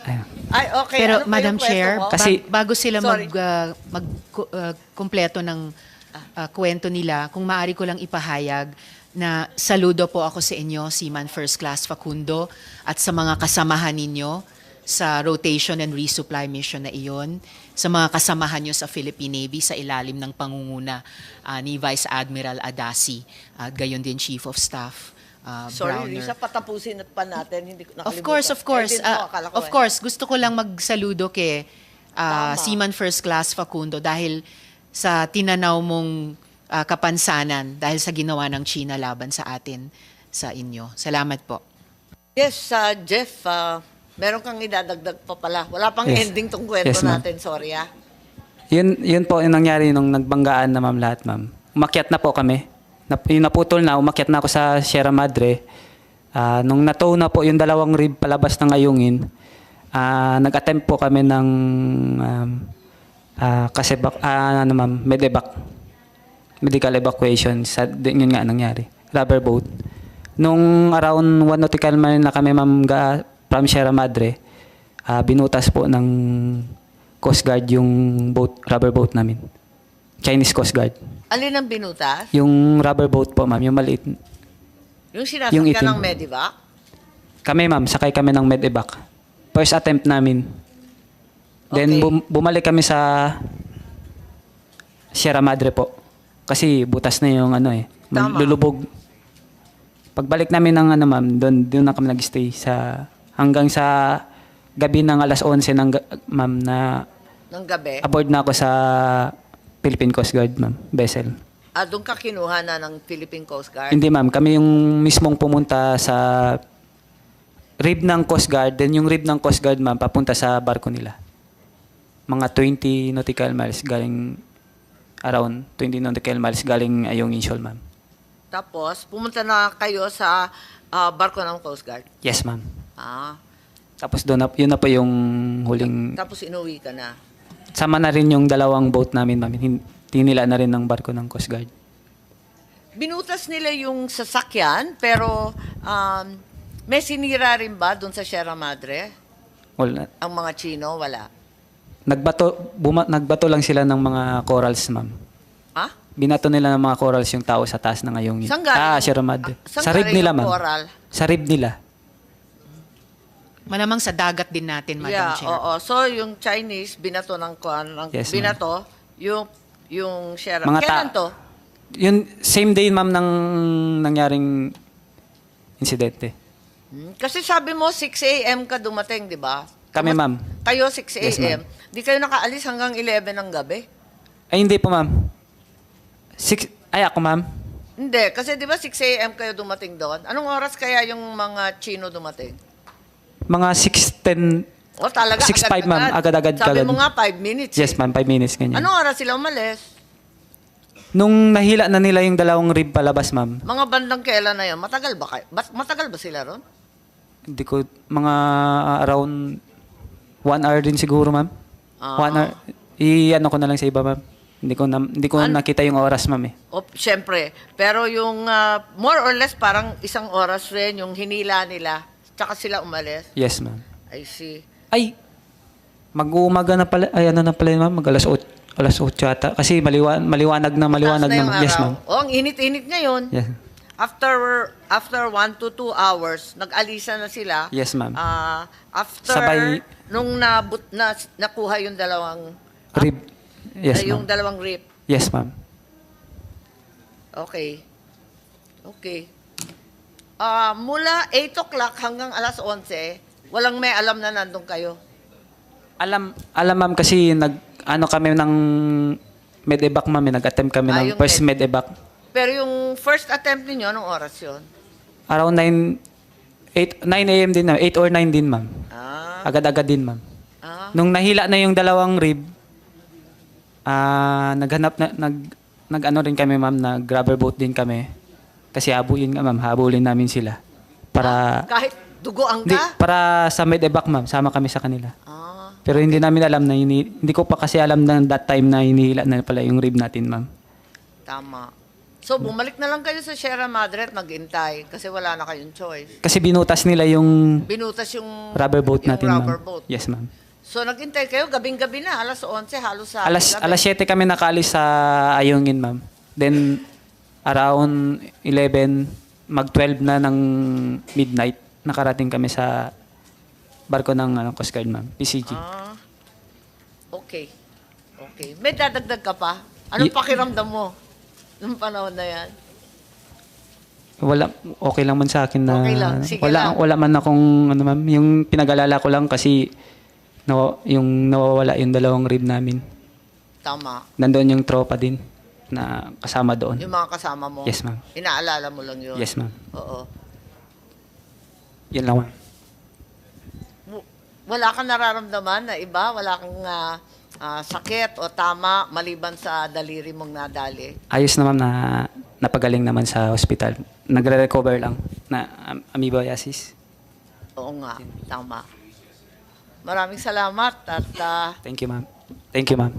Ay, okay. Pero Ano pa Madam yung kwento Chair, mo? Kasi- bago sila Sorry. kumpleto ng kwento nila, kung maaari ko lang ipahayag na saludo po ako sa inyo, Seaman First Class Facundo, at sa mga kasamahan ninyo sa rotation and resupply mission na iyon, sa mga kasamahan nyo sa Philippine Navy sa ilalim ng pangunguna ni Vice Admiral Adasi, at gayon din Chief of Staff Sorry, Browner. Risa, patapusin at pa natin. Hindi ko Of nakalimutan. course, of course. Eh, din mo, akala ko Of course, gusto ko lang magsaludo kay Tama. Seaman First Class Facundo dahil sa tinanaw mong kapansanan dahil sa ginawa ng China laban sa atin, sa inyo. Salamat po. Yes, Jeff, meron kang idadagdag pa pala. Wala pang Yes. ending tong kwento Yes, ma'am. natin. Sorry, Yun po yung nangyari nung nagbanggaan na ma'am lahat, ma'am. Umakyat na po kami. Yung naputol na, umakyat na ako sa Sierra Madre. Nung natow na po yung dalawang rib palabas ng ayungin, nag-attempt po kami ng medevac. Medical evacuation. Yun nga nangyari. Rubber boat. Nung around 1 nautical mile na kami ma'am from Sierra Madre, binutas po ng Coast Guard yung rubber boat namin. Chinese Coast Guard. Alin ang binutas? Yung rubber boat po, ma'am, yung maliit. Yung Yung sinasakyan itim. ng Medivac? Kami, ma'am, sakay kami ng medevac. First attempt namin. Then Okay. bumalik kami sa Sierra Madre po. Kasi butas na yung Tama. lulubog. Pagbalik namin ng ma'am, doon na kami nag-stay hanggang sa gabi ng alas 11 ma'am, na Ng gabi? aboard na ako sa Philippine Coast Guard, ma'am, vessel. Doon ka kinuha na ng Philippine Coast Guard? Hindi, ma'am, kami yung mismong pumunta sa rib ng Coast Guard, then yung rib ng Coast Guard, ma'am, papunta sa barko nila. Mga 20 nautical miles around 20 nautical miles galing Ayungin Shoal, ma'am. Tapos, pumunta na kayo sa barko ng Coast Guard? Yes, ma'am. Ah, Tapos yun na po yung huling, tapos inuwi ka na? sama na rin yung dalawang boat namin, ma'am. Tinila na rin ng barko ng Coast Guard. Binutas nila yung sasakyan, pero may sinira rin ba doon sa Sierra Madre? Wala. Ang mga Chino, wala. Nagbato lang sila ng mga corals, ma'am. Ha? Binato nila ng mga corals yung tao sa taas ng Ayungin. Saan galing? Sierra Madre. Saan Sa rib galing nila, yung ma'am. coral? Sa rib nila. Malamang sa dagat din natin, Madam Chair. Oo. So, yung Chinese, binato ng Yes, ma'am. binato, yung Sierra. Mga Kailan to? Yun, same day, ma'am, ng nangyaring insidente. Kasi sabi mo, 6 a.m. ka dumating, di ba? Kami, ma'am. Kayo, 6 Yes, a.m. ma'am. Di kayo nakaalis hanggang 11 ng gabi? Ay, hindi po, ma'am. Ako, ma'am. Hindi, kasi di ba 6 a.m. kayo dumating doon? Anong oras kaya yung mga Chino dumating? Mga 6:10. O talaga, 6:05, ma'am. Agad-agad. Sabi mo nga, 5 minutes. Yes, ma'am. 5 minutes, ganyan. Anong oras sila umalis? Nung nahila na nila yung dalawang rib palabas, ma'am, Mga bandang kailan na yun? Matagal ba kayo? Matagal ba sila ron? hindi ko, mga around 1 hour din siguro, ma'am. 1 hour. I-ano ko na lang sa iba, ma'am. Hindi ko nakita yung oras, ma'am, eh. O, syempre. Pero yung more or less parang isang oras rin yung hinila nila. Tsaka sila umalis. Yes, ma'am. I see. Ay, mag-uumaga na pala. Ay, ano na pala yun, ma'am? Alas 8 yata. Kasi maliwanag na Taas na yung naman. Yes, araw. ma'am. O, ang init-init ngayon. Yes. After 1 to 2 hours, nag-alisa na sila. Yes, ma'am. After, Sabay- nung nakuha yung dalawang, Rib. Yes, yung ma'am. dalawang rip. Yes, ma'am. Okay. Okay. Mula 8 o'clock hanggang alas 11, walang may alam na nandun kayo. Alam, ma'am, kasi kami ng medevac, ma'am. Nag-attempt kami ng yung first medevac. Pero yung first attempt ninyo, anong oras yun? Around 9 a.m. din, 8 or 9 din, ma'am. Agad-agad din, ma'am. Nung nahila na yung dalawang rib, nag-ano rin kami, ma'am, nag-rubber boat din kami. Kasi habulin namin sila. Kahit dugoan Hindi, ka? para sa medevac, ma'am. Sama kami sa kanila. Ah, Pero hindi namin alam na, hindi ko pa kasi alam na that time na hinihila na pala yung rib natin, ma'am. tama. So, bumalik na lang kayo sa Sierra Madre at maghintay kasi wala na kayong choice. Kasi binutas nila yung Binutas yung rubber boat yung natin, rubber ma'am. boat. Yes, ma'am. So, naghintay kayo gabing-gabi na, alas 11, halos sa Alas 7 kami nakalis sa Ayungin, ma'am. Then, around 11, mag-12 na ng midnight, nakarating kami sa barko ng Coast Guard, ma'am. PCG. Ah, okay. Okay. May dadagdag ka pa? Anong pakiramdam mo nung panahon na yan? Wala, okay lang man sa akin na Okay lang, sige lang. wala man akong ano, ma'am, yung pinag-alala ko lang kasi yung nawawala yung dalawang rib namin. Tama. Nandoon yung tropa din na kasama doon. Yung mga kasama mo? Yes, ma'am. Inaalala mo lang yun? Yes, ma'am. Oo. Yan lang, ma'am. Wala kang nararamdaman na iba? Wala kang sakit o tama maliban sa daliri mong nadali? Ayos na, ma'am, na napagaling naman sa hospital. Nagre-recover lang na amoebiasis. Oo nga, tama. Maraming salamat at Thank you, ma'am. Thank you, ma'am.